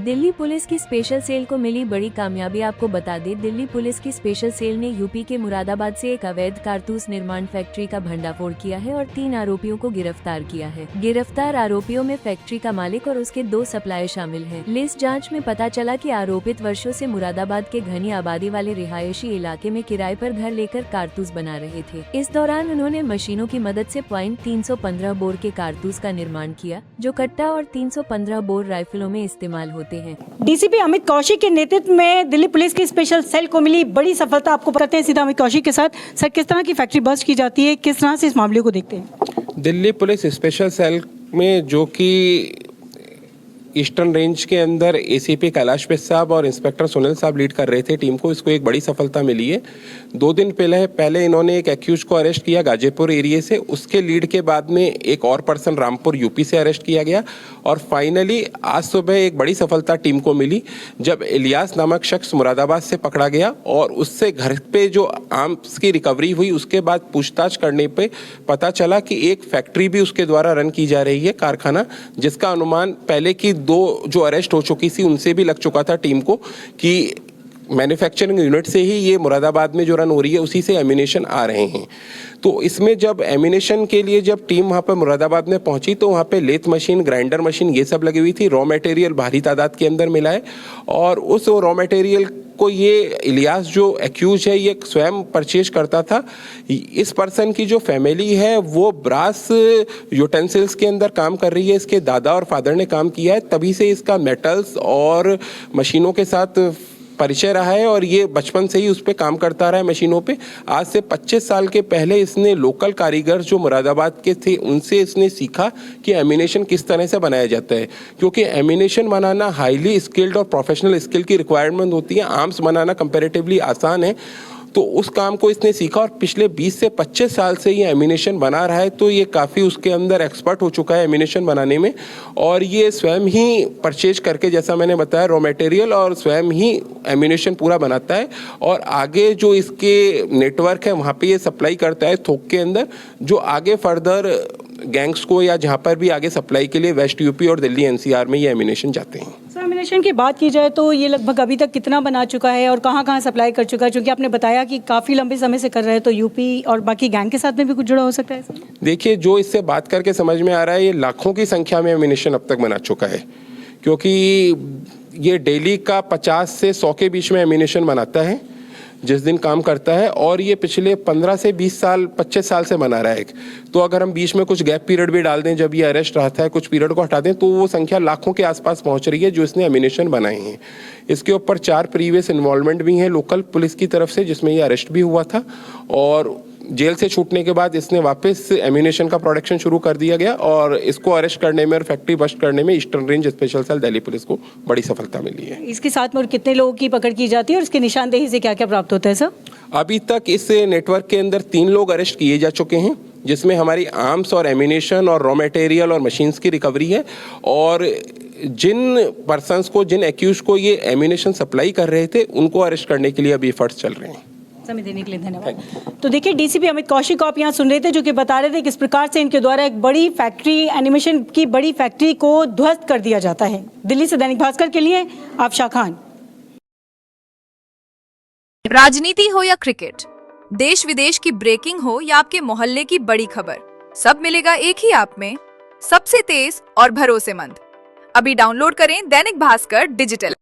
Delhi police की special cell को मिली बड़ी कामयाबी। आपको बता दें, दिल्ली पुलिस की स्पेशल सेल ने यूपी के मुरादाबाद से एक अवैध कारतूस निर्माण फैक्ट्री का भंडाफोड़ किया है और 3 आरोपियों को गिरफ्तार किया है। गिरफ्तार आरोपियों में फैक्ट्री का मालिक और उसके 2 सप्लायर शामिल हैं। पुलिस जांच में पता चला कि आरोपित वर्षों से मुरादाबाद के घनी आबादी वाले रिहायशी इलाके में किराए पर घर लेकर कारतूस बना रहे थे। इस दौरान उन्होंने मशीनों की मदद से .315 बोर के कारतूस का निर्माण किया, जो कट्टा और 315 बोर राइफलों में इस्तेमाल होते हैं। डीसीपी अमित कौशिक के नेतृत्व में दिल्ली पुलिस की स्पेशल सेल को मिली बड़ी सफलता। आपको करते हैं सीधा अमित कौशिक के साथ। सर, किस तरह की फैक्ट्री बस्ट की जाती है, किस तरह से इस मामले को देखते हैं? दिल्ली पुलिस स्पेशल सेल में, जो कि ईस्टर्न रेंज के अंदर एसीपी कैलाश पेश साहब और इंस्पेक्टर सुनील साहब लीड कर रहे थे टीम को, इसको एक बड़ी सफलता मिली है। 2 दिन पहले इन्होंने एक एक्यूज को अरेस्ट किया गाजीपुर एरिया से। उसके लीड के बाद में एक और पर्सन रामपुर यूपी से अरेस्ट किया गया और फाइनली आज सुबह एक बड़ी सफलता टीम को मिली, जब इलियास नामक शख्स मुरादाबाद से पकड़ा गया और उससे घर पे जो आर्म्स की रिकवरी हुई। उसके बाद पूछताछ करने पे पता चला कि एक फैक्ट्री भी उसके द्वारा रन की जा रही है, कारखाना, जिसका अनुमान पहले की 2 जो अरेस्ट हो चुकी थी उनसे भी लग चुका था टीम को कि मैन्युफैक्चरिंग यूनिट से ही ये मुरादाबाद में जो रन हो रही है उसी से एमिनेशन आ रहे हैं। तो इसमें जब एमिनेशन के लिए जब टीम वहाँ पर मुरादाबाद में पहुंची तो वहाँ पे लेथ मशीन, ग्राइंडर मशीन, ये सब लगी हुई थी। रॉ मटेरियल भारी तादाद के अंदर मिला है और उस रॉ मटेरियल को ये इलियास जो एक्यूज है ये स्वयं परचेज करता था। इस पर्सन की जो फैमिली है वो ब्रास यूटेंसिल्स के अंदर काम कर रही है। इसके दादा और फादर ने काम किया है, तभी से इसका मेटल्स और मशीनों के साथ परिचय रहा है और ये बचपन से ही उस पर काम करता रहा है मशीनों पे। आज से 25 साल के पहले इसने लोकल कारीगर जो मुरादाबाद के थे उनसे इसने सीखा कि एमिनेशन किस तरह से बनाया जाता है, क्योंकि एमिनेशन बनाना हाईली स्किल्ड और प्रोफेशनल स्किल की रिक्वायरमेंट होती है। आर्म्स बनाना कंपैरेटिवली आसान है, तो उस काम को इसने सीखा और पिछले 20 से 25 साल से ये एमिनेशन बना रहा है। तो ये काफ़ी उसके अंदर एक्सपर्ट हो चुका है एमिनेशन बनाने में और ये स्वयं ही परचेज करके, जैसा मैंने बताया, रॉ मटेरियल और स्वयं ही एमिनेशन पूरा बनाता है और आगे जो इसके नेटवर्क है वहाँ पे ये सप्लाई करता है थोक के अंदर, जो आगे फर्दर गैंग्स को या जहाँ पर भी आगे सप्लाई के लिए वेस्ट यूपी और दिल्ली एनसीआर में ये एमिनेशन जाते हैं। सर, एमिनेशन की बात की जाए तो ये लगभग अभी तक कितना बना चुका है और कहाँ कहाँ सप्लाई कर चुका है? क्योंकि आपने बताया कि काफ़ी लंबे समय से कर रहे हैं, तो यूपी और बाकी गैंग के साथ में भी कुछ जुड़ा हो सकता है? देखिए, जो इससे बात करके समझ में आ रहा है ये लाखों की संख्या में एमिनेशन अब तक बना चुका है, क्योंकि ये डेली का 50 से 100 के बीच में एमिनेशन बनाता है जिस दिन काम करता है और ये पिछले 15 से 20 साल 25 साल से बना रहा है। तो अगर हम बीच में कुछ गैप पीरियड भी डाल दें, जब ये अरेस्ट रहता है, कुछ पीरियड को हटा दें, तो वो संख्या लाखों के आसपास पहुंच रही है जो इसने एमिनेशन बनाए हैं। इसके ऊपर 4 प्रीवियस इन्वॉल्वमेंट भी हैं लोकल पुलिस की तरफ से, जिसमें ये अरेस्ट भी हुआ था और जेल से छूटने के बाद इसने वापस एम्यूनेशन का प्रोडक्शन शुरू कर दिया गया और इसको अरेस्ट करने में और फैक्ट्री बस्ट करने में eastern range special cell Delhi police को बड़ी सफलता मिली है। इसके साथ में और कितने लोगों की पकड़ की जाती है और इसकी निशानदेही से क्या क्या प्राप्त होता है सर? अभी तक इस नेटवर्क के अंदर 3 लोग अरेस्ट किए जा चुके हैं, जिसमें हमारी आर्म्स और एम्यूनेशन और रॉ मटेरियल और मशीन्स की रिकवरी है और जिन पर्सन्स को, जिन एक्यूज को ये एम्यूनेशन सप्लाई कर रहे थे उनको अरेस्ट करने के लिए अभी एफर्ट्स चल रहे हैं। समय देने के लिए धन्यवाद। तो देखिए, डीसीपी अमित कौशिक को आप यहाँ सुन रहे थे, जो कि बता रहे थे किस प्रकार से इनके द्वारा एक बड़ी फैक्ट्री, एनिमेशन की बड़ी फैक्ट्री को ध्वस्त कर दिया जाता है। दिल्ली से दैनिक भास्कर के लिए आफशा खान। राजनीति हो या क्रिकेट, देश विदेश की ब्रेकिंग हो या आपके मोहल्ले की बड़ी खबर, सब मिलेगा एक ही ऐप में, सबसे तेज और भरोसेमंद। अभी डाउनलोड करें दैनिक भास्कर डिजिटल।